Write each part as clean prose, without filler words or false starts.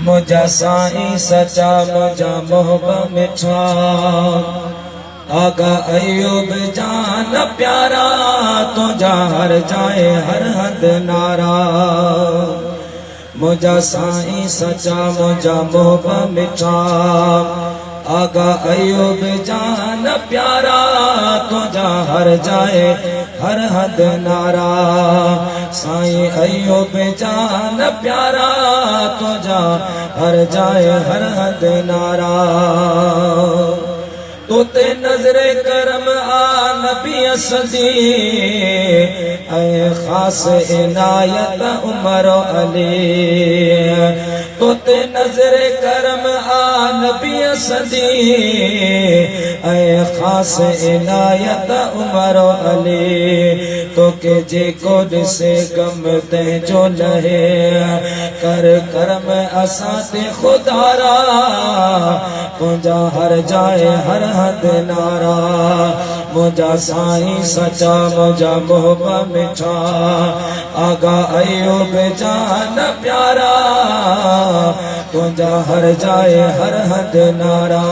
मुझा साईं सचा मुझा मोहब्बत मिठा आगा अयूब जान प्यारा तुझा हर जाए हर हद नारा मुझा साईं सचा मुझा मोहब्बत मिठा आगा अयूब जान प्यारा तुझा हर जाए हर हद नारा साईं अयूब जान प्यारा तुझा हर जाए हर हद नारा तोते नजरे करम आ नबी असदी ऐ खास इनायत उमर अली तोते नजरे करम आ नबी असदी ऐ खास इनायत उमर अली तो के जे को से गम ते जो लहे कर करम असा ते खुदारा तुझा हर जाए हर हद नारा मुझा साईं सचा मुझा मोहब्बत मिठा आगा अयूब जान प्यारा तुझा हर जाए हर हद नारा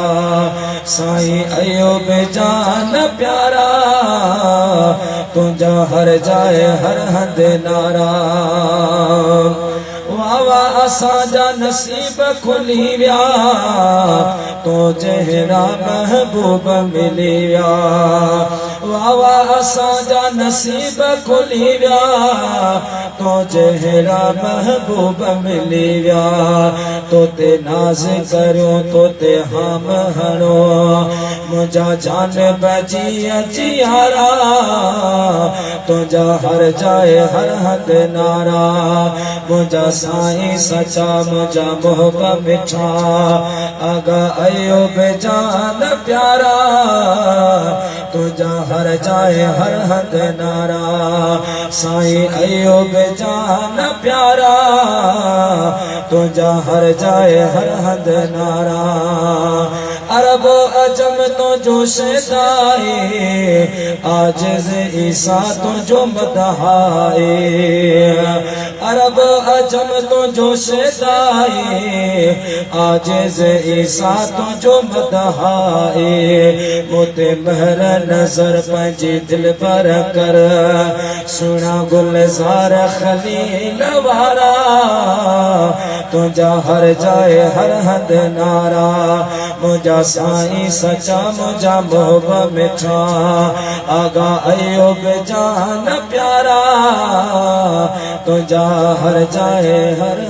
साईं अयूब जान प्यारा तुझा हर जाए हर हद नारा वावा असांजा नसीब खुली विया तो जहरा महबूब मिली विया वावा असांजा नसीब खुली विया तो जहरा महबूब मिली विया तो ते नाज करो तो ते हम हणो मुझा जान बजी अचियारा तुझा हर जाए हर हद नारा मुझा साईं सचा मुझा मोहब्बत मिठा आगा अयूब जान प्यारा तुझा हर जाए हर हद नारा साईं अयूब जान प्यारा तुझा हर जाए हर हद नारा अरब अजम तो जो शदाए आजिज ईसा तो जो मदहाए अरब अजम तो जो शदाए आजिज ईसा तो जो मदहाए मोते महर नजर पंजी दिल पर कर सुना गुलजार खलील वारा तुझा हर जाए हर हद नारा मुझा साईं सचा मुझा मोहब्बत मिठा आगा अयूब जान प्यारा तुझा हर जाए हर